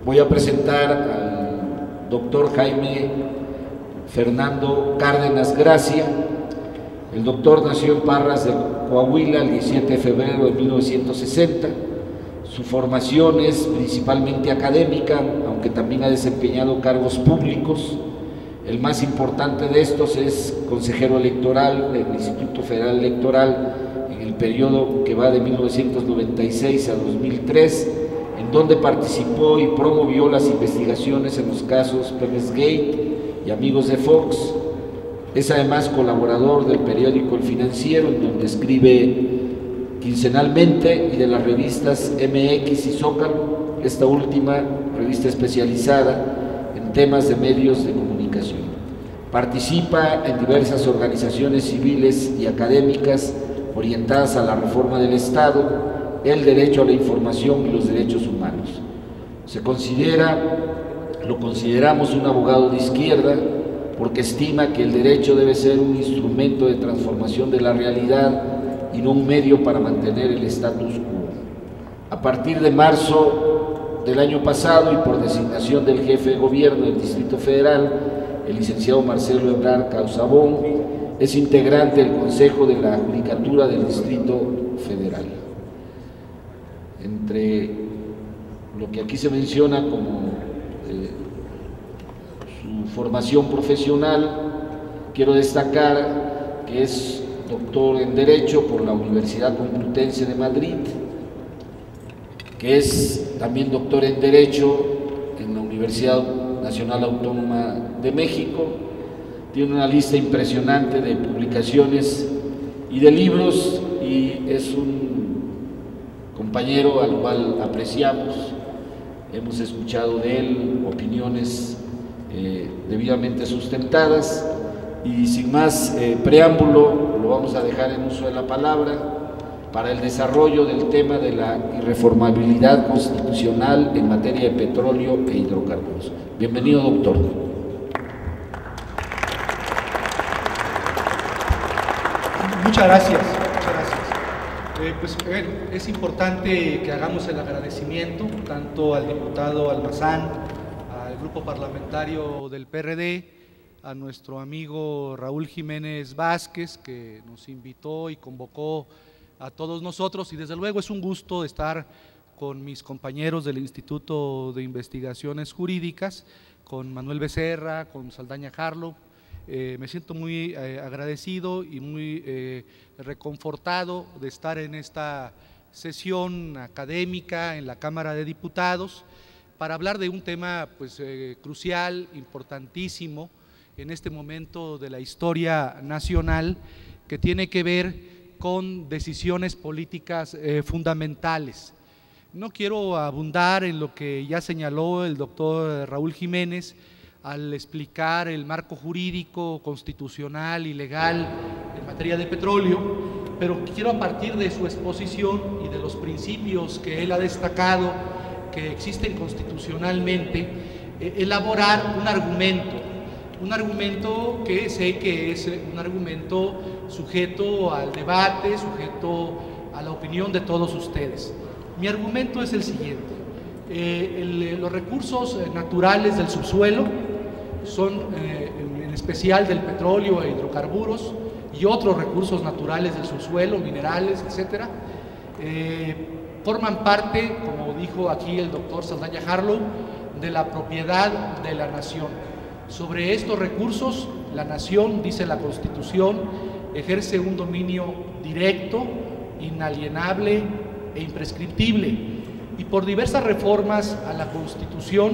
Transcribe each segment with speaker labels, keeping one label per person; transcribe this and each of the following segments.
Speaker 1: Voy a presentar al doctor Jaime Fernando Cárdenas Gracia. El doctor nació en Parras de Coahuila el 17 de febrero de 1960. Su formación es principalmente académica, aunque también ha desempeñado cargos públicos. El más importante de estos es consejero electoral del Instituto Federal Electoral en el periodo que va de 1996 a 2003, en donde participó y promovió las investigaciones en los casos Pemex Gate y Amigos de Fox. Es además colaborador del periódico El Financiero, en donde escribe quincenalmente, y de las revistas MX y Zócalo, esta última revista especializada en temas de medios de comunicación. Participa en diversas organizaciones civiles y académicas orientadas a la reforma del Estado, el derecho a la información y los derechos humanos. Lo consideramos un abogado de izquierda porque estima que el derecho debe ser un instrumento de transformación de la realidad y no un medio para mantener el status quo. A partir de marzo del año pasado y por designación del jefe de gobierno del Distrito Federal, el licenciado Marcelo Ebrard Causabón, es integrante del Consejo de la Judicatura del Distrito Federal. Entre lo que aquí se menciona como su formación profesional, quiero destacar que es doctor en Derecho por la Universidad Complutense de Madrid, que es también doctor en Derecho en la Universidad Nacional Autónoma de México. Tiene una lista impresionante de publicaciones y de libros, y es un compañero al cual apreciamos. Hemos escuchado de él opiniones debidamente sustentadas, y sin más preámbulo lo vamos a dejar en uso de la palabra para el desarrollo del tema de la irreformabilidad constitucional en materia de petróleo e hidrocarburos. Bienvenido, doctor.
Speaker 2: Muchas gracias. Es importante que hagamos el agradecimiento tanto al diputado Almazán, al grupo parlamentario del PRD, a nuestro amigo Raúl Jiménez Vázquez, que nos invitó y convocó a todos nosotros, y desde luego es un gusto estar con mis compañeros del Instituto de Investigaciones Jurídicas, con Manuel Becerra, con Saldaña Harlow. Me siento muy agradecido y muy reconfortado de estar en esta sesión académica en la Cámara de Diputados para hablar de un tema crucial, importantísimo en este momento de la historia nacional, que tiene que ver con decisiones políticas fundamentales. No quiero abundar en lo que ya señaló el doctor Raúl Jiménez al explicar el marco jurídico, constitucional y legal en materia de petróleo, pero quiero, a partir de su exposición y de los principios que él ha destacado que existen constitucionalmente, elaborar un argumento que sé que es un argumento sujeto al debate, sujeto a la opinión de todos ustedes. Mi argumento es el siguiente: los recursos naturales del subsuelo son, en especial del petróleo e hidrocarburos y otros recursos naturales del subsuelo, minerales, etcétera, forman parte, como dijo aquí el doctor Saldaña Harlow, de la propiedad de la nación. Sobre estos recursos, la nación, dice la Constitución, ejerce un dominio directo, inalienable e imprescriptible, y por diversas reformas a la Constitución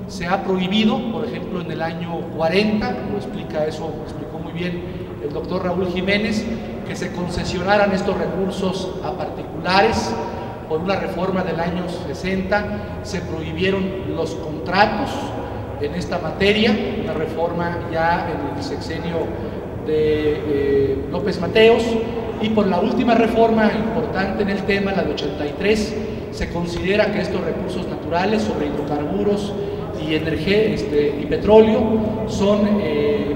Speaker 2: se ha prohibido, por ejemplo en el año 40, lo explicó muy bien el doctor Raúl Jiménez, que se concesionaran estos recursos a particulares. Por una reforma del año 60 se prohibieron los contratos en esta materia, una reforma ya en el sexenio de López Mateos, y por la última reforma importante en el tema, la de 83, se considera que estos recursos naturales sobre hidrocarburos y petróleo son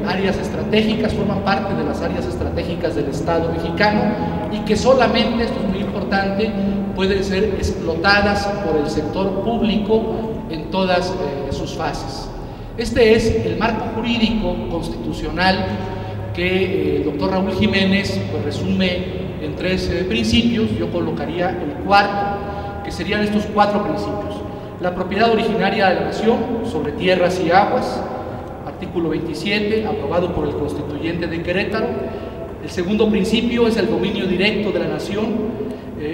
Speaker 2: áreas estratégicas, forman parte de las áreas estratégicas del Estado mexicano y que solamente, esto es muy importante, pueden ser explotadas por el sector público en todas sus fases. Este es el marco jurídico constitucional que el doctor Raúl Jiménez pues, resume en 3 principios. Yo colocaría el cuarto, que serían estos 4 principios. La propiedad originaria de la nación sobre tierras y aguas, artículo 27, aprobado por el constituyente de Querétaro. El segundo principio es el dominio directo de la nación,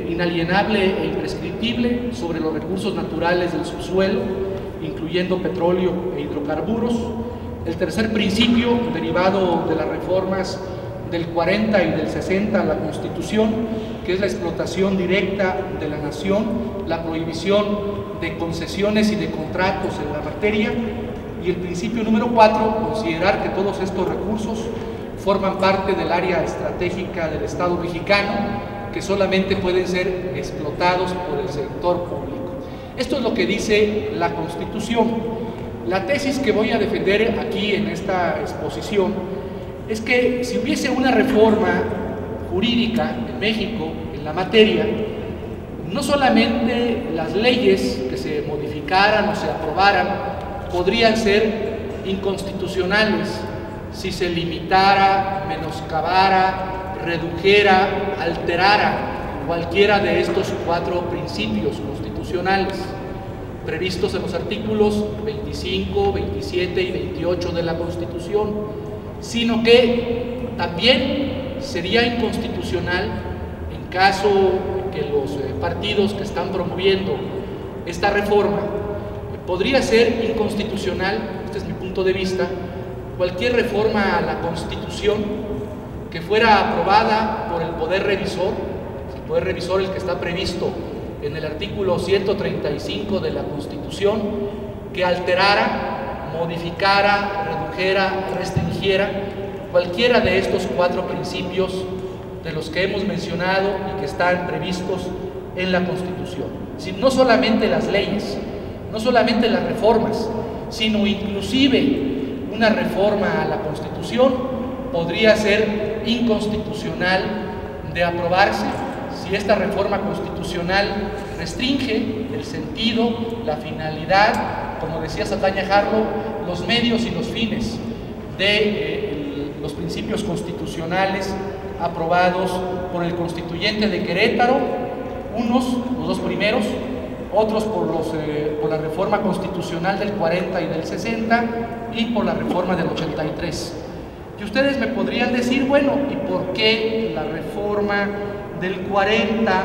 Speaker 2: inalienable e imprescriptible sobre los recursos naturales del subsuelo, incluyendo petróleo e hidrocarburos. El tercer principio, derivado de las reformas del 40 y del 60 a la Constitución, que es la explotación directa de la nación, la prohibición de concesiones y de contratos en la materia. Y el principio número 4, considerar que todos estos recursos forman parte del área estratégica del Estado mexicano, que solamente pueden ser explotados por el sector público. Esto es lo que dice la Constitución. La tesis que voy a defender aquí en esta exposición es que si hubiese una reforma jurídica en México en la materia, no solamente las leyes que se modificaran o se aprobaran podrían ser inconstitucionales si se limitara, menoscabara, redujera, alterara cualquiera de estos 4 principios constitucionales previstos en los artículos 25, 27 y 28 de la Constitución, sino que también sería inconstitucional en caso que los partidos que están promoviendo esta reforma, podría ser inconstitucional, este es mi punto de vista, cualquier reforma a la Constitución que fuera aprobada por el Poder Revisor, el que está previsto en el artículo 135 de la Constitución, que alterara, modificara, redujera, restringiera cualquiera de estos 4 principios de los que hemos mencionado y que están previstos en la Constitución. No solamente las leyes, no solamente las reformas, sino inclusive una reforma a la Constitución podría ser inconstitucional de aprobarse si esta reforma constitucional restringe el sentido, la finalidad, como decía Saldaña Harlow, los medios y los fines de los principios constitucionales aprobados por el constituyente de Querétaro, los 2 primeros, otros por la reforma constitucional del 40 y del 60 y por la reforma del 83. Y ustedes me podrían decir, bueno, ¿y por qué la reforma del 40,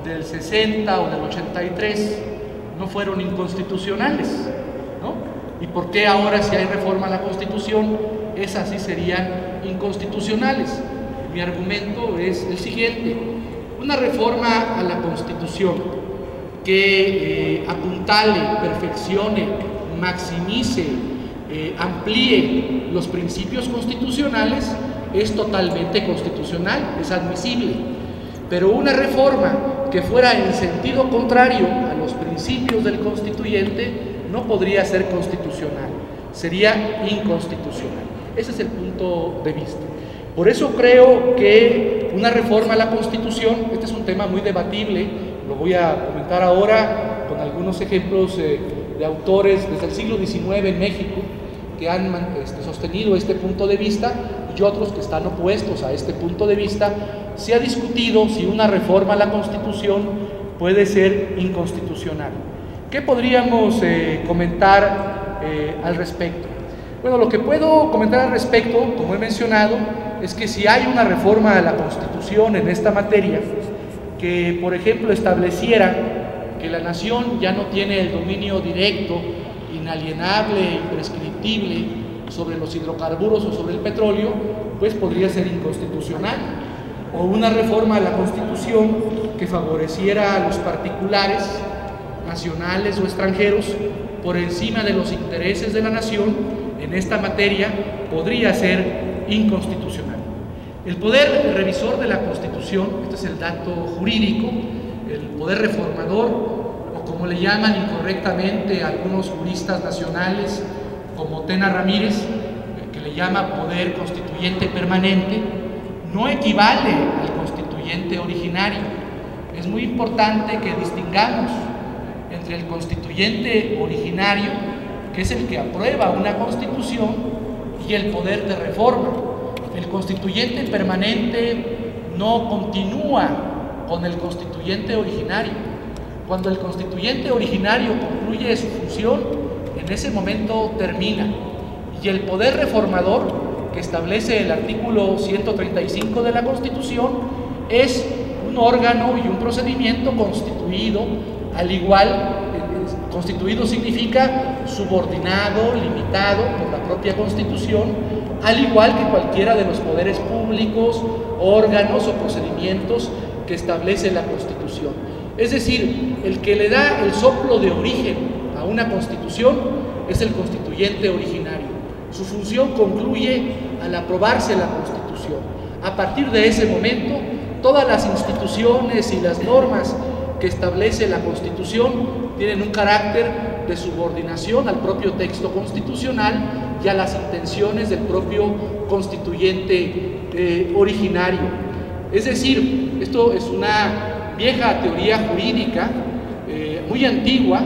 Speaker 2: del 60 o del 83 no fueron inconstitucionales? ¿No? ¿Y por qué ahora, si hay reforma a la Constitución, esas sí serían inconstitucionales? Mi argumento es el siguiente: una reforma a la Constitución que apuntale, perfeccione, maximice, amplíe los principios constitucionales es totalmente constitucional, es admisible. Pero una reforma que fuera en sentido contrario a los principios del constituyente no podría ser constitucional, sería inconstitucional. Ese es el punto de vista. Por eso creo que una reforma a la Constitución, este es un tema muy debatible, lo voy a comentar ahora con algunos ejemplos de autores desde el siglo XIX en México que han sostenido este punto de vista y otros que están opuestos a este punto de vista. Se ha discutido si una reforma a la Constitución puede ser inconstitucional. ¿Qué podríamos comentar al respecto? Bueno, lo que puedo comentar al respecto, como he mencionado, es que si hay una reforma a la Constitución en esta materia, que por ejemplo estableciera que la nación ya no tiene el dominio directo, inalienable, imprescriptible sobre los hidrocarburos o sobre el petróleo, pues podría ser inconstitucional. O una reforma a la Constitución que favoreciera a los particulares, nacionales o extranjeros, por encima de los intereses de la nación en esta materia, podría ser inconstitucional. El poder revisor de la Constitución, este es el dato jurídico, el poder reformador, o como le llaman incorrectamente algunos juristas nacionales, como Tena Ramírez, que le le llama poder constituyente permanente, no equivale al constituyente originario. Es muy importante que distingamos entre el constituyente originario, que es el que aprueba una constitución, y el poder de reforma. El constituyente permanente no continúa con el constituyente originario. Cuando el constituyente originario concluye su función, en ese momento termina. Y el poder reformador, que establece el artículo 135 de la Constitución, es un órgano y un procedimiento constituido, al igual, constituido significa subordinado, limitado por la propia Constitución, al igual que cualquiera de los poderes públicos, órganos o procedimientos que establece la Constitución. Es decir, el que le da el soplo de origen a una Constitución es el constituyente originario. Su función concluye al aprobarse la Constitución. A partir de ese momento, todas las instituciones y las normas que establece la Constitución tienen un carácter de subordinación al propio texto constitucional y a las intenciones del propio constituyente originario. Es decir, esto es una vieja teoría jurídica muy antigua,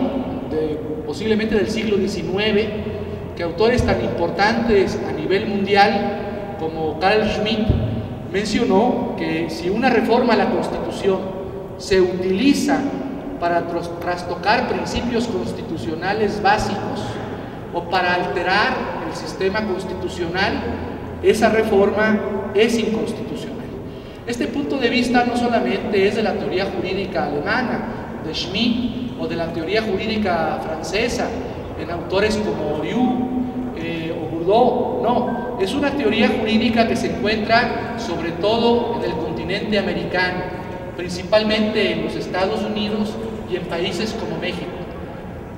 Speaker 2: posiblemente del siglo XIX, que autores tan importantes a nivel mundial como Carl Schmitt mencionó que si una reforma a la Constitución se utiliza para trastocar principios constitucionales básicos o para alterar el sistema constitucional, esa reforma es inconstitucional. Este punto de vista no solamente es de la teoría jurídica alemana, de Schmitt, o de la teoría jurídica francesa, en autores como Rieu o Bourdieu, no, es una teoría jurídica que se encuentra sobre todo en el continente americano, principalmente en los Estados Unidos y en países como México.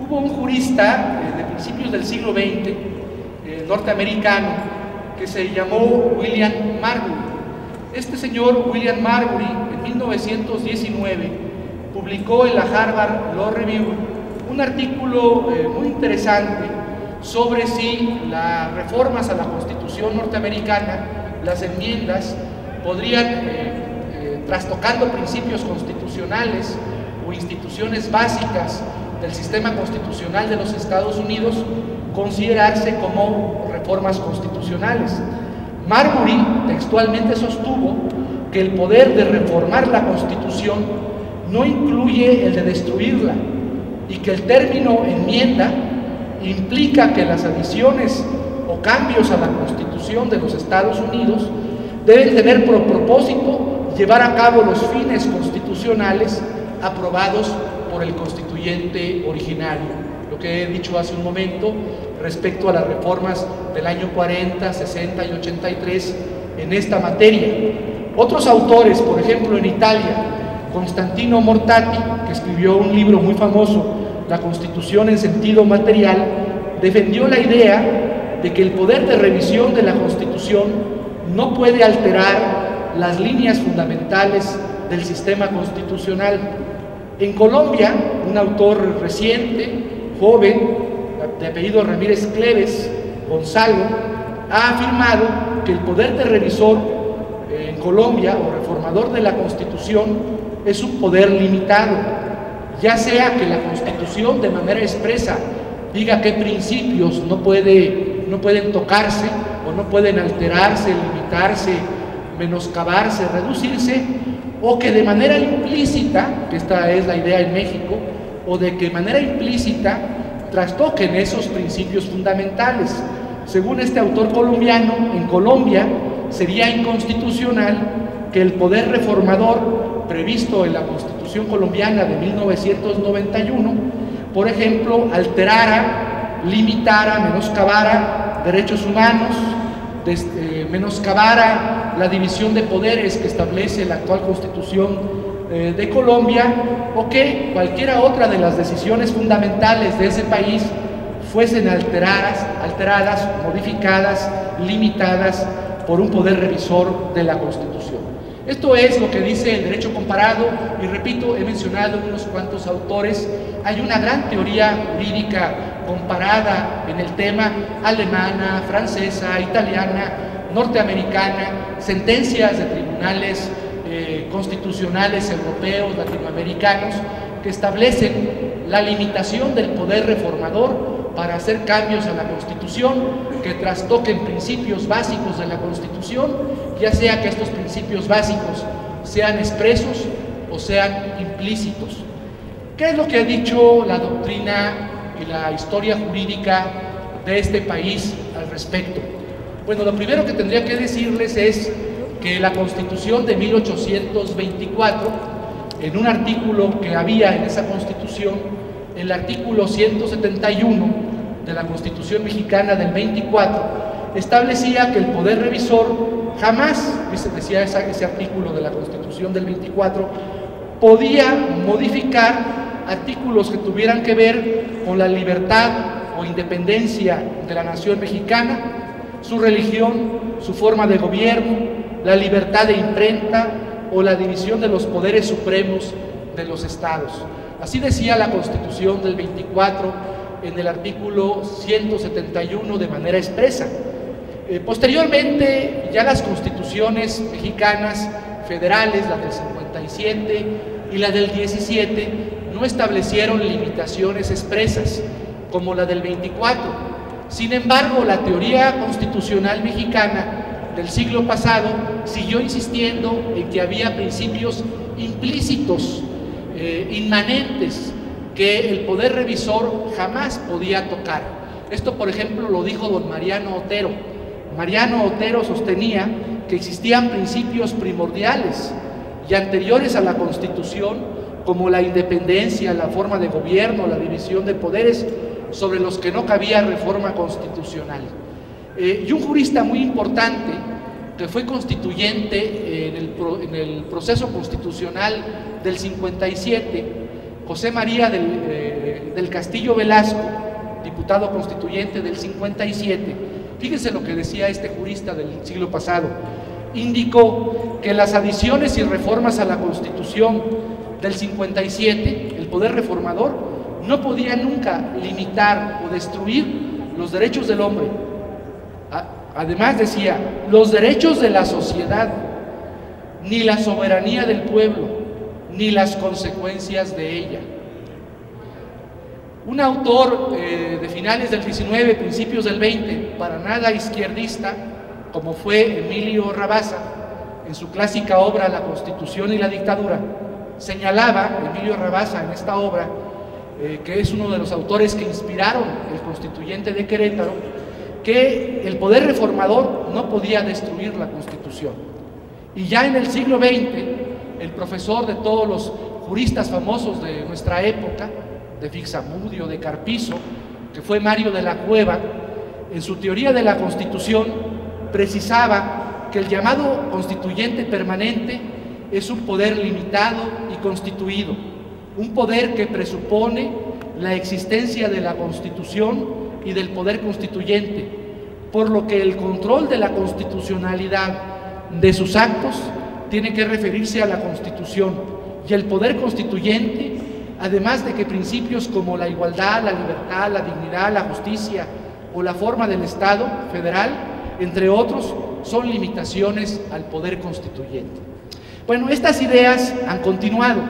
Speaker 2: Hubo un jurista de principios del siglo XX, norteamericano, que se llamó William Marbury. Este señor William Marbury, en 1919, publicó en la Harvard Law Review un artículo muy interesante sobre si las reformas a la Constitución norteamericana, las enmiendas, podrían, trastocando principios constitucionales o instituciones básicas del sistema constitucional de los Estados Unidos, considerarse como reformas constitucionales. Marbury textualmente sostuvo que el poder de reformar la Constitución no incluye el de destruirla y que el término enmienda implica que las adiciones o cambios a la Constitución de los Estados Unidos deben tener por propósito llevar a cabo los fines constitucionales aprobados por el constituyente originario. Lo que he dicho hace un momento respecto a las reformas del año 40, 60 y 83 en esta materia. Otros autores, por ejemplo en Italia, Constantino Mortati, que escribió un libro muy famoso, La Constitución en sentido material, defendió la idea de que el poder de revisión de la Constitución no puede alterar las líneas fundamentales del sistema constitucional. En Colombia, un autor reciente, joven, de apellido Ramírez Cleves, Gonzalo, ha afirmado que el poder de revisor en Colombia o reformador de la Constitución es un poder limitado, ya sea que la Constitución de manera expresa diga qué principios no pueden tocarse o no pueden alterarse, limitarse, menoscabarse, reducirse, o que de manera implícita, que esta es la idea en México, o de que de manera implícita trastoquen esos principios fundamentales. Según este autor colombiano, en Colombia sería inconstitucional que el poder reformador previsto en la Constitución colombiana de 1991, por ejemplo, alterara, limitara, menoscabara derechos humanos, menoscabara la división de poderes que establece la actual Constitución de Colombia, o que cualquiera otra de las decisiones fundamentales de ese país fuesen alteradas, modificadas, limitadas por un poder revisor de la Constitución. Esto es lo que dice el derecho comparado, y repito, he mencionado unos cuantos autores. Hay una gran teoría jurídica comparada en el tema, alemana, francesa, italiana, norteamericana, sentencias de tribunales constitucionales europeos, latinoamericanos, que establecen la limitación del poder reformador para hacer cambios a la Constitución que trastoquen principios básicos de la Constitución, ya sea que estos principios básicos sean expresos o sean implícitos. ¿Qué es lo que ha dicho la doctrina y la historia jurídica de este país al respecto? Bueno, lo primero que tendría que decirles es que la Constitución de 1824, en un artículo que había en esa Constitución, el artículo 171 de la Constitución mexicana del 24, establecía que el poder revisor jamás, decía ese artículo de la Constitución del 24, podía modificar artículos que tuvieran que ver con la libertad o independencia de la nación mexicana, su religión, su forma de gobierno, la libertad de imprenta o la división de los poderes supremos de los estados. Así decía la Constitución del 24 en el artículo 171 de manera expresa. Posteriormente, ya las constituciones mexicanas federales, la del 57 y la del 17, no establecieron limitaciones expresas como la del 24. Sin embargo, la teoría constitucional mexicana del siglo pasado siguió insistiendo en que había principios implícitos, inmanentes, que el poder revisor jamás podía tocar. Esto, por ejemplo, lo dijo don Mariano Otero. Mariano Otero sostenía que existían principios primordiales y anteriores a la Constitución, como la independencia, la forma de gobierno, la división de poderes, sobre los que no cabía reforma constitucional. Y un jurista muy importante, que fue constituyente en el proceso constitucional del 57, José María del Castillo Velasco, diputado constituyente del 57, fíjense lo que decía este jurista del siglo pasado. Indicó que las adiciones y reformas a la Constitución del 57, el poder reformador, no podía nunca limitar o destruir los derechos del hombre. Además decía, los derechos de la sociedad, ni la soberanía del pueblo, ni las consecuencias de ella. Un autor de finales del 19, principios del 20, para nada izquierdista, como fue Emilio Rabasa, en su clásica obra La Constitución y la Dictadura, señalaba, Emilio Rabasa, en esta obra, que es uno de los autores que inspiraron el Constituyente de Querétaro, que el poder reformador no podía destruir la Constitución. Y ya en el siglo XX, el profesor de todos los juristas famosos de nuestra época, de Fixamudio, de Carpizo, que fue Mario de la Cueva, en su teoría de la Constitución, precisaba que el llamado constituyente permanente es un poder limitado y constituido, un poder que presupone la existencia de la Constitución y del poder constituyente, por lo que el control de la constitucionalidad de sus actos tiene que referirse a la Constitución, y el poder constituyente, además de que principios como la igualdad, la libertad, la dignidad, la justicia o la forma del Estado federal, entre otros, son limitaciones al poder constituyente. Bueno, estas ideas han continuado.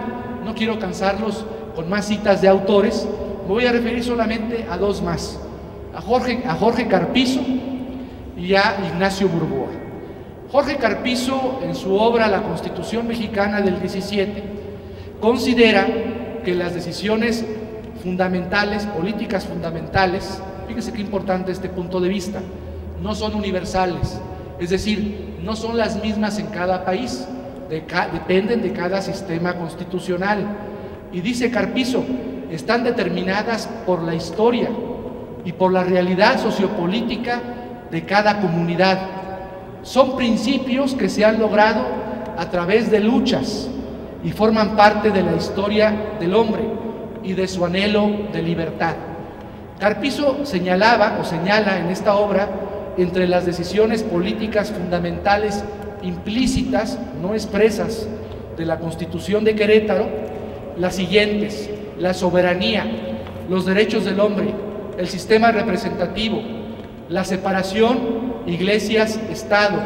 Speaker 2: No quiero cansarlos con más citas de autores, me voy a referir solamente a dos más, a Jorge Carpizo y a Ignacio Burboa. Jorge Carpizo, en su obra La Constitución Mexicana del 17, considera que las decisiones fundamentales, políticas fundamentales, fíjense qué importante este punto de vista, no son universales, es decir, no son las mismas en cada país, dependen de cada sistema constitucional. Y dice Carpizo, están determinadas por la historia y por la realidad sociopolítica de cada comunidad. Son principios que se han logrado a través de luchas y forman parte de la historia del hombre y de su anhelo de libertad. Carpizo señalaba o señala en esta obra entre las decisiones políticas fundamentales implícitas, no expresas de la Constitución de Querétaro las siguientes: la soberanía, los derechos del hombre, el sistema representativo, la separación iglesias-estado,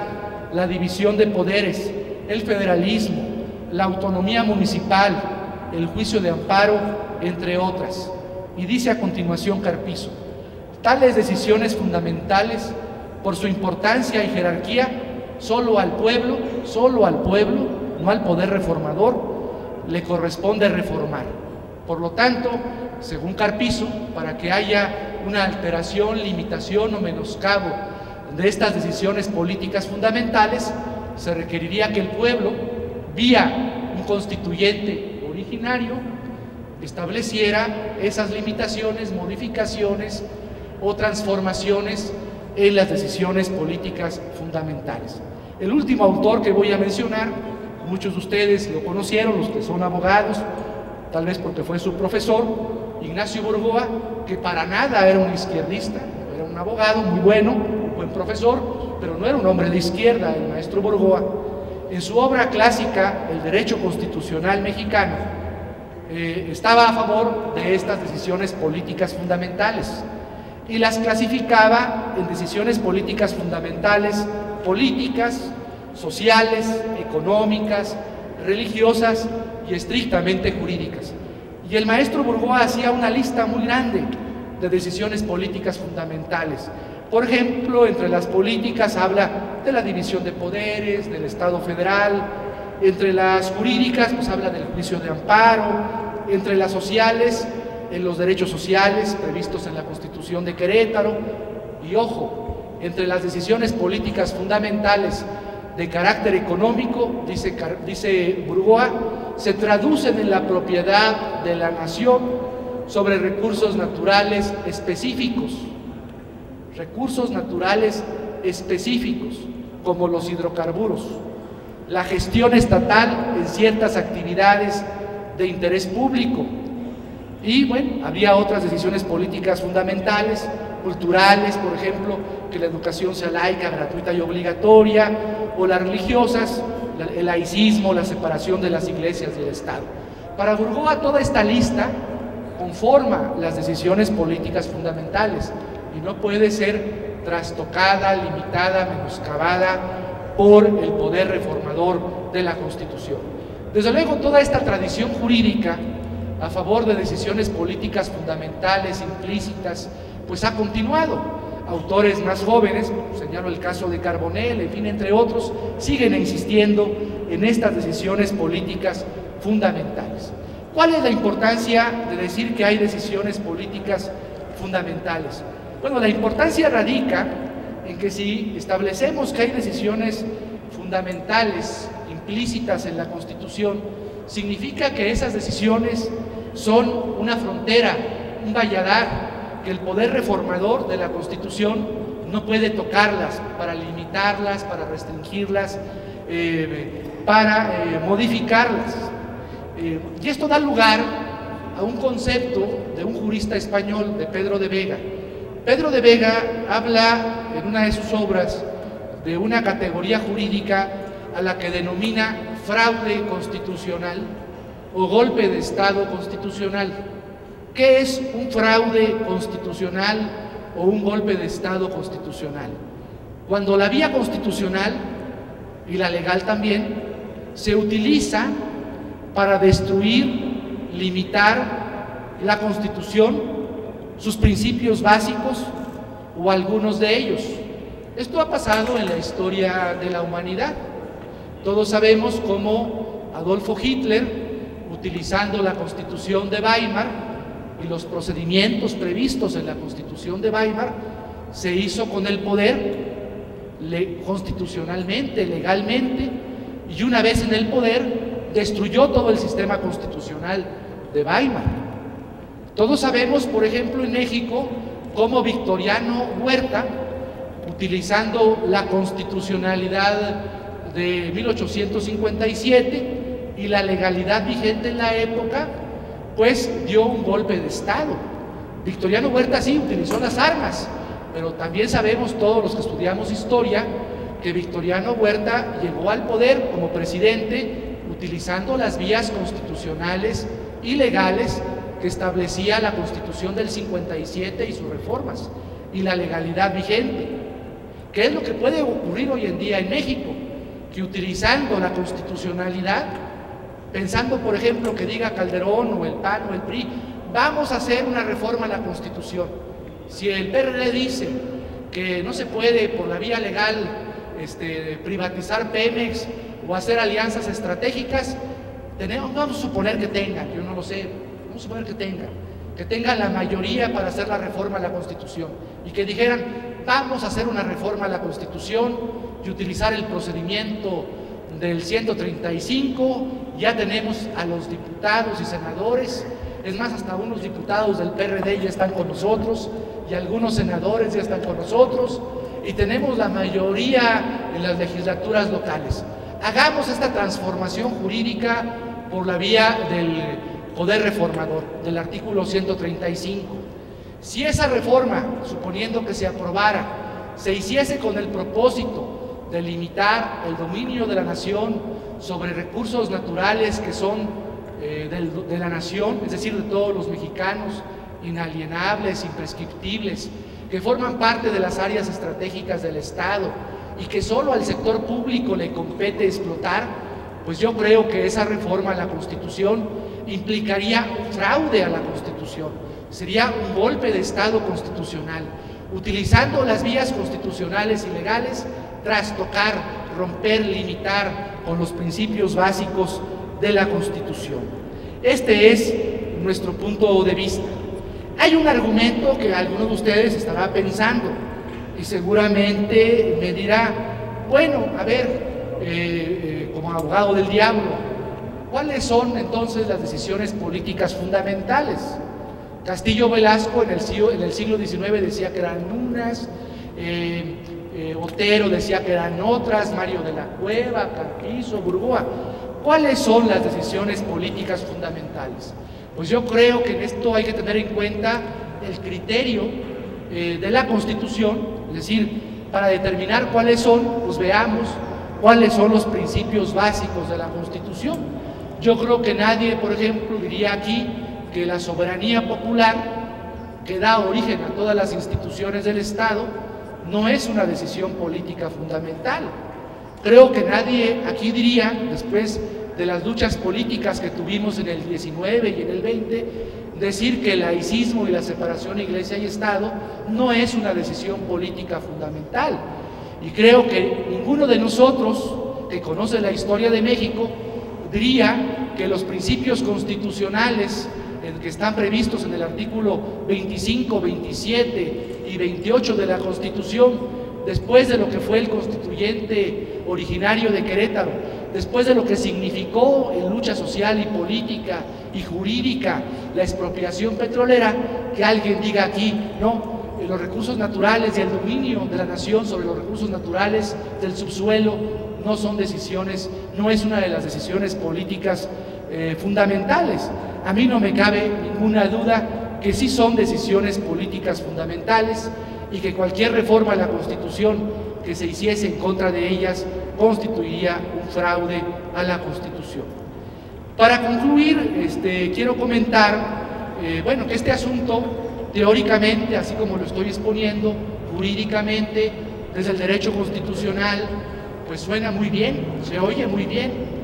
Speaker 2: la división de poderes, el federalismo, la autonomía municipal, el juicio de amparo, entre otras. Y dice a continuación Carpizo: tales decisiones fundamentales, por su importancia y jerarquía, solo al pueblo, no al poder reformador, le corresponde reformar. Por lo tanto, según Carpizo, para que haya una alteración, limitación o menoscabo de estas decisiones políticas fundamentales, se requeriría que el pueblo, vía un constituyente originario, estableciera esas limitaciones, modificaciones o transformaciones en las decisiones políticas fundamentales. El último autor que voy a mencionar, muchos de ustedes lo conocieron, los que son abogados, tal vez porque fue su profesor, Ignacio Burgoa, que para nada era un izquierdista, era un abogado muy bueno, un buen profesor, pero no era un hombre de izquierda, el maestro Burgoa. En su obra clásica, El Derecho Constitucional Mexicano, estaba a favor de estas decisiones políticas fundamentales y las clasificaba en decisiones políticas fundamentales, políticas, sociales, económicas, religiosas y estrictamente jurídicas. Y el maestro Burgoa hacía una lista muy grande de decisiones políticas fundamentales. Por ejemplo, entre las políticas habla de la división de poderes, del Estado federal; entre las jurídicas, pues habla del juicio de amparo; entre las sociales, en los derechos sociales previstos en la Constitución de Querétaro. Y ojo, entre las decisiones políticas fundamentales de carácter económico, dice Burgoa, se traducen en la propiedad de la nación sobre recursos naturales específicos, como los hidrocarburos, la gestión estatal en ciertas actividades de interés público. Y bueno, había otras decisiones políticas fundamentales, culturales, por ejemplo, que la educación sea laica, gratuita y obligatoria, o las religiosas, el laicismo, la separación de las iglesias y el Estado. Para Burgoa, toda esta lista conforma las decisiones políticas fundamentales y no puede ser trastocada, limitada, menoscabada por el poder reformador de la Constitución. Desde luego, toda esta tradición jurídica a favor de decisiones políticas fundamentales, implícitas, pues ha continuado. Autores más jóvenes, señalo el caso de Carbonell, en fin, entre otros, siguen insistiendo en estas decisiones políticas fundamentales. ¿Cuál es la importancia de decir que hay decisiones políticas fundamentales? Bueno, la importancia radica en que si establecemos que hay decisiones fundamentales implícitas en la Constitución, significa que esas decisiones son una frontera, un valladar, que el poder reformador de la Constitución no puede tocarlas para limitarlas, para restringirlas, para modificarlas. Y esto da lugar a un concepto de un jurista español, de Pedro de Vega. Pedro de Vega habla en una de sus obras de una categoría jurídica a la que denomina fraude constitucional o golpe de Estado constitucional. ¿Qué es un fraude constitucional o un golpe de Estado constitucional? Cuando la vía constitucional y la legal también se utiliza para destruir, limitar la Constitución, sus principios básicos o algunos de ellos. Esto ha pasado en la historia de la humanidad. Todos sabemos cómo Adolfo Hitler, utilizando la Constitución de Weimar y los procedimientos previstos en la Constitución de Weimar, se hizo con el poder constitucionalmente, legalmente, y una vez en el poder destruyó todo el sistema constitucional de Weimar. Todos sabemos, por ejemplo, en México, cómo Victoriano Huerta, utilizando la constitucionalidad de 1857 y la legalidad vigente en la época, pues dio un golpe de Estado. Victoriano Huerta sí utilizó las armas, pero también sabemos todos los que estudiamos historia que Victoriano Huerta llegó al poder como presidente utilizando las vías constitucionales y legales que establecía la Constitución del 57 y sus reformas, y la legalidad vigente. ¿Qué es lo que puede ocurrir hoy en día en México? Que utilizando la constitucionalidad, pensando por ejemplo que diga Calderón o el PAN o el PRI, vamos a hacer una reforma a la Constitución. Si el PRD dice que no se puede por la vía legal privatizar Pemex o hacer alianzas estratégicas, vamos a suponer que tengan, yo no lo sé, vamos a suponer que tengan la mayoría para hacer la reforma a la Constitución y que dijeran, vamos a hacer una reforma a la Constitución y utilizar el procedimiento del 135, ya tenemos a los diputados y senadores, es más, hasta unos diputados del PRD ya están con nosotros y algunos senadores ya están con nosotros y tenemos la mayoría en las legislaturas locales. Hagamos esta transformación jurídica por la vía del poder reformador, del artículo 135. Si esa reforma, suponiendo que se aprobara, se hiciese con el propósito de limitar el dominio de la nación sobre recursos naturales que son de la nación, es decir, de todos los mexicanos, inalienables, imprescriptibles, que forman parte de las áreas estratégicas del Estado y que solo al sector público le compete explotar, pues yo creo que esa reforma a la Constitución implicaría un fraude a la Constitución, sería un golpe de Estado constitucional, utilizando las vías constitucionales y legales, trastocar, romper, limitar con los principios básicos de la Constitución. Este es nuestro punto de vista. Hay un argumento que alguno de ustedes estará pensando y seguramente me dirá, bueno, a ver, como abogado del diablo, ¿cuáles son entonces las decisiones políticas fundamentales? Castillo Velasco en el siglo XIX decía que eran unas, Otero decía que eran otras, Mario de la Cueva, Carpizo, Burgoa. ¿Cuáles son las decisiones políticas fundamentales? Pues yo creo que en esto hay que tener en cuenta el criterio de la Constitución, es decir, para determinar cuáles son, pues veamos cuáles son los principios básicos de la Constitución. Yo creo que nadie, por ejemplo, diría aquí que la soberanía popular, que da origen a todas las instituciones del Estado, no es una decisión política fundamental. Creo que nadie aquí diría, después de las luchas políticas que tuvimos en el 19 y en el 20, decir que el laicismo y la separación Iglesia y Estado no es una decisión política fundamental. Y creo que ninguno de nosotros que conoce la historia de México diría que los principios constitucionales que están previstos en el artículo 25, 27 y 28 de la Constitución, después de lo que fue el constituyente originario de Querétaro, después de lo que significó en lucha social y política y jurídica la expropiación petrolera, que alguien diga aquí, no, los recursos naturales y el dominio de la nación sobre los recursos naturales del subsuelo no son decisiones, no es una de las decisiones políticas fundamentales. A mí no me cabe ninguna duda que sí son decisiones políticas fundamentales y que cualquier reforma a la Constitución que se hiciese en contra de ellas constituiría un fraude a la Constitución. Para concluir, quiero comentar, bueno, que este asunto, teóricamente, así como lo estoy exponiendo, jurídicamente, desde el derecho constitucional, pues suena muy bien, se oye muy bien,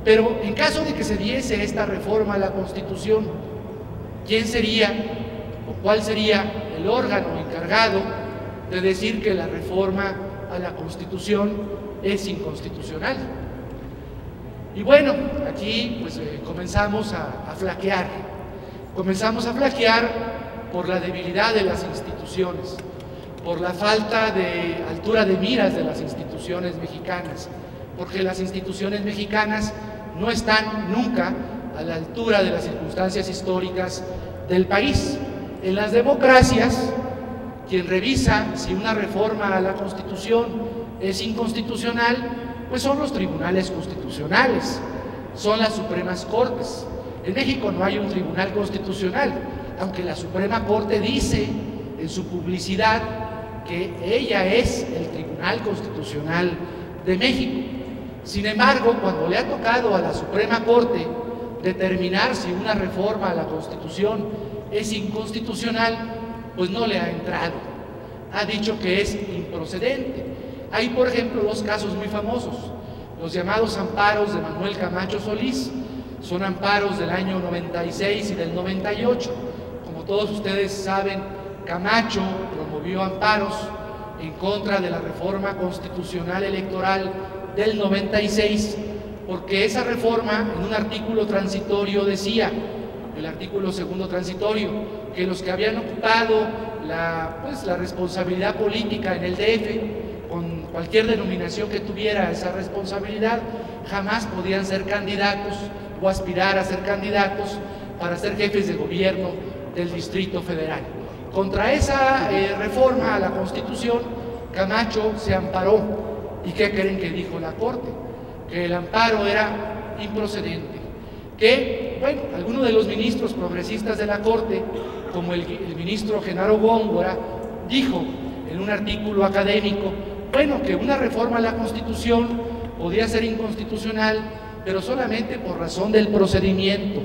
Speaker 2: pero en caso de que se diese esta reforma a la Constitución, ¿quién sería o cuál sería el órgano encargado de decir que la reforma a la Constitución es inconstitucional? Y bueno, aquí pues comenzamos a flaquear por la debilidad de las instituciones, por la falta de altura de miras de las instituciones mexicanas, porque las instituciones mexicanas no están nunca a la altura de las circunstancias históricas del país. En las democracias, quien revisa si una reforma a la Constitución es inconstitucional, pues son los tribunales constitucionales, son las Supremas Cortes. En México no hay un tribunal constitucional, aunque la Suprema Corte dice en su publicidad que ella es el tribunal Tribunal Constitucional de México. Sin embargo, cuando le ha tocado a la Suprema Corte determinar si una reforma a la Constitución es inconstitucional, pues no le ha entrado. Ha dicho que es improcedente. Hay, por ejemplo, dos casos muy famosos, los llamados amparos de Manuel Camacho Solís. Son amparos del año 96 y del 98. Como todos ustedes saben, Camacho promovió amparos en contra de la reforma constitucional electoral del 96, porque esa reforma en un artículo transitorio decía, el artículo segundo transitorio, que los que habían ocupado la responsabilidad política en el DF, con cualquier denominación que tuviera esa responsabilidad, jamás podían ser candidatos o aspirar a ser candidatos para ser jefes de gobierno del Distrito Federal. Contra esa reforma a la Constitución, Camacho se amparó. ¿Y qué creen que dijo la Corte? Que el amparo era improcedente. Que, bueno, algunos de los ministros progresistas de la Corte, como el ministro Genaro Góngora, dijo en un artículo académico, bueno, que una reforma a la Constitución podía ser inconstitucional, pero solamente por razón del procedimiento,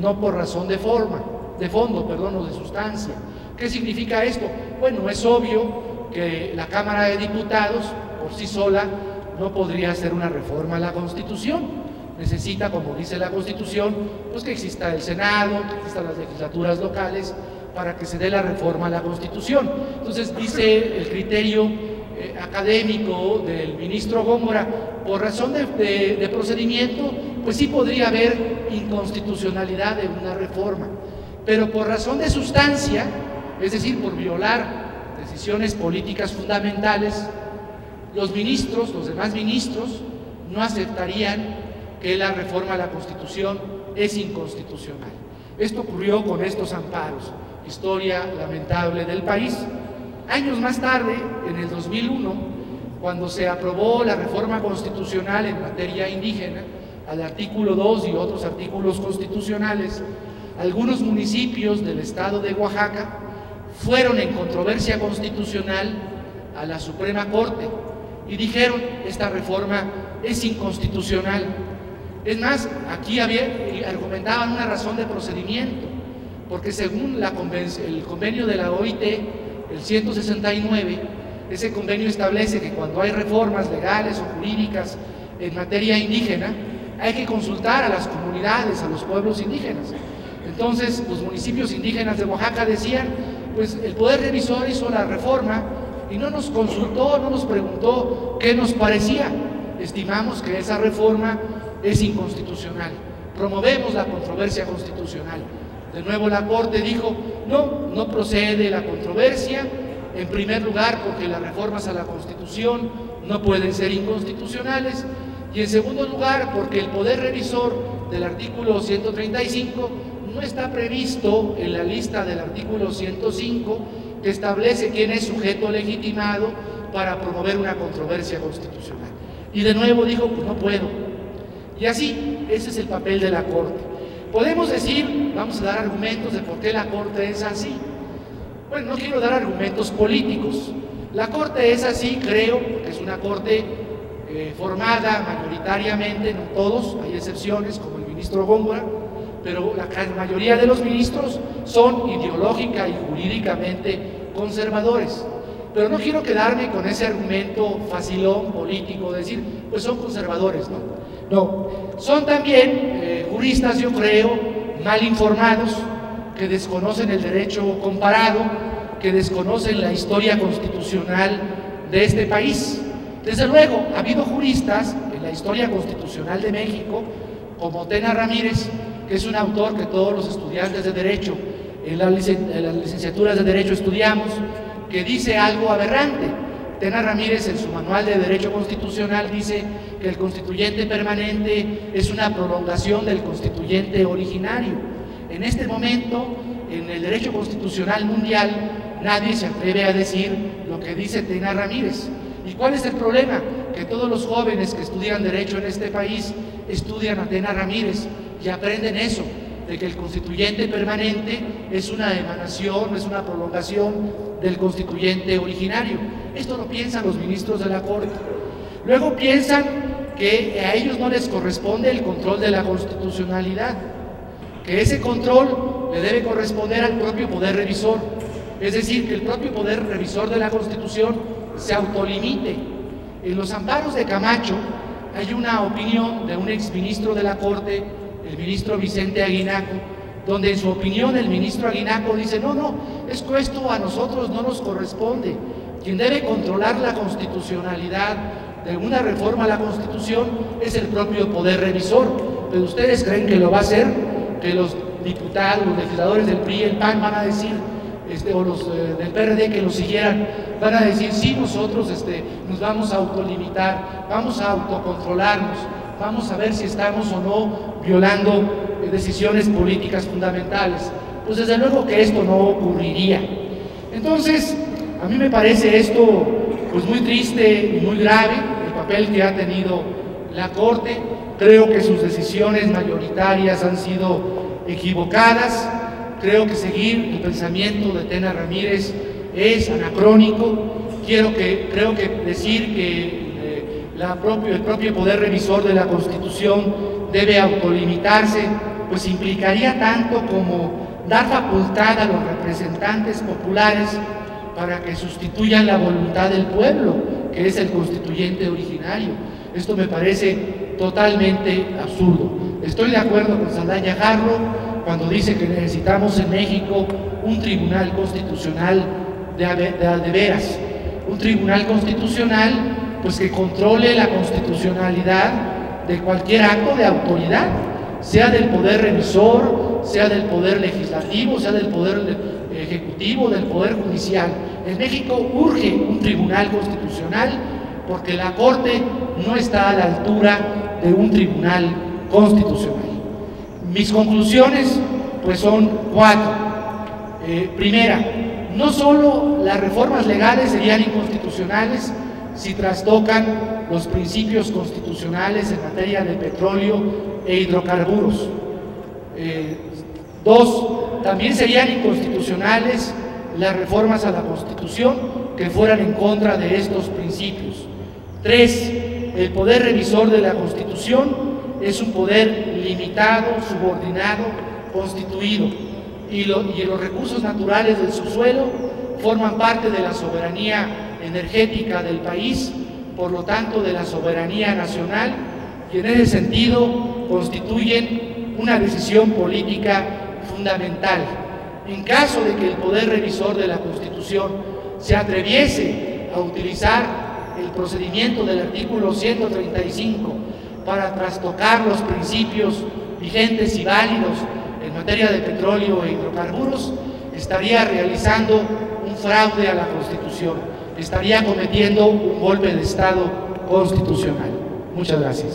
Speaker 2: no por razón de fondo, o de sustancia. ¿Qué significa esto? Bueno, es obvio que la Cámara de Diputados, por sí sola, no podría hacer una reforma a la Constitución. Necesita, como dice la Constitución, pues que exista el Senado, que existan las legislaturas locales, para que se dé la reforma a la Constitución. Entonces, dice el criterio académico del ministro Góngora, por razón de procedimiento, pues sí podría haber inconstitucionalidad de una reforma, pero por razón de sustancia, es decir, por violar decisiones políticas fundamentales, los demás ministros, no aceptarían que la reforma a la Constitución es inconstitucional. Esto ocurrió con estos amparos, historia lamentable del país. Años más tarde, en el 2001, cuando se aprobó la reforma constitucional en materia indígena, al artículo 2 y otros artículos constitucionales, algunos municipios del estado de Oaxaca fueron en controversia constitucional a la Suprema Corte y dijeron, esta reforma es inconstitucional. Es más, aquí argumentaban una razón de procedimiento, porque según el convenio de la OIT, el 169, ese convenio establece que cuando hay reformas legales o jurídicas en materia indígena, hay que consultar a las comunidades, a los pueblos indígenas. Entonces, los municipios indígenas de Oaxaca decían, pues el Poder Revisor hizo la reforma y no nos consultó, no nos preguntó qué nos parecía. Estimamos que esa reforma es inconstitucional. Promovemos la controversia constitucional. De nuevo la Corte dijo, no procede la controversia, en primer lugar porque las reformas a la Constitución no pueden ser inconstitucionales, y en segundo lugar porque el Poder Revisor del artículo 135 no está previsto en la lista del artículo 105 que establece quién es sujeto legitimado para promover una controversia constitucional. Y de nuevo dijo, pues no puedo. Y así, ese es el papel de la Corte. Podemos decir, vamos a dar argumentos de por qué la Corte es así. Bueno, no quiero dar argumentos políticos. La Corte es así, creo, porque es una Corte formada mayoritariamente, no todos, hay excepciones como el ministro Góngora, pero la mayoría de los ministros son ideológica y jurídicamente conservadores. Pero no quiero quedarme con ese argumento facilón político, de decir, pues son conservadores, ¿no? No, son también juristas, yo creo, mal informados, que desconocen el derecho comparado, que desconocen la historia constitucional de este país. Desde luego, ha habido juristas en la historia constitucional de México, como Tena Ramírez, que es un autor que todos los estudiantes de Derecho, en las licenciaturas de Derecho estudiamos, que dice algo aberrante. Tena Ramírez, en su manual de Derecho Constitucional, dice que el constituyente permanente es una prolongación del constituyente originario. En este momento, en el derecho constitucional mundial, nadie se atreve a decir lo que dice Tena Ramírez. ¿Y cuál es el problema? Que todos los jóvenes que estudian Derecho en este país estudian a Tena Ramírez y aprenden eso, de que el constituyente permanente es una emanación, es una prolongación del constituyente originario. Esto lo piensan los ministros de la Corte. Luego piensan que a ellos no les corresponde el control de la constitucionalidad, que ese control le debe corresponder al propio poder revisor, es decir, que el propio poder revisor de la Constitución se autolimite. En los amparos de Camacho hay una opinión de un exministro de la Corte, el ministro Vicente Aguinaco, donde en su opinión el ministro Aguinaco dice: no, es que esto a nosotros no nos corresponde. Quien debe controlar la constitucionalidad de una reforma a la Constitución es el propio poder revisor. Pero ustedes creen que lo va a hacer, que los diputados, los legisladores del PRI y el PAN van a decir, o los del PRD que lo siguieran, van a decir: sí, nosotros nos vamos a autolimitar, vamos a autocontrolarnos, vamos a ver si estamos o no violando decisiones políticas fundamentales. Pues desde luego que esto no ocurriría. Entonces, a mí me parece esto pues muy triste y muy grave, el papel que ha tenido la Corte. Creo que sus decisiones mayoritarias han sido equivocadas. Creo que seguir el pensamiento de Tena Ramírez es anacrónico. Creo que decir que el propio poder revisor de la Constitución debe autolimitarse, pues implicaría tanto como dar facultad a los representantes populares para que sustituyan la voluntad del pueblo, que es el constituyente originario. Esto me parece totalmente absurdo. Estoy de acuerdo con Saldaña Jarro cuando dice que necesitamos en México un tribunal constitucional de veras, un tribunal constitucional pues que controle la constitucionalidad de cualquier acto de autoridad, sea del poder revisor, sea del poder legislativo, sea del poder ejecutivo, del poder judicial. En México urge un tribunal constitucional porque la Corte no está a la altura de un tribunal constitucional. Mis conclusiones pues son 4. Primera, no solo las reformas legales serían inconstitucionales si trastocan los principios constitucionales en materia de petróleo e hidrocarburos. 2, también serían inconstitucionales las reformas a la Constitución que fueran en contra de estos principios. 3, el poder revisor de la Constitución es un poder limitado, subordinado, constituido, y los recursos naturales del subsuelo forman parte de la soberanía energética del país, por lo tanto de la soberanía nacional, y en ese sentido constituyen una decisión política fundamental. En caso de que el poder revisor de la Constitución se atreviese a utilizar el procedimiento del artículo 135 para trastocar los principios vigentes y válidos en materia de petróleo e hidrocarburos, estaría realizando un fraude a la Constitución, estaría cometiendo un golpe de Estado constitucional. Muchas gracias.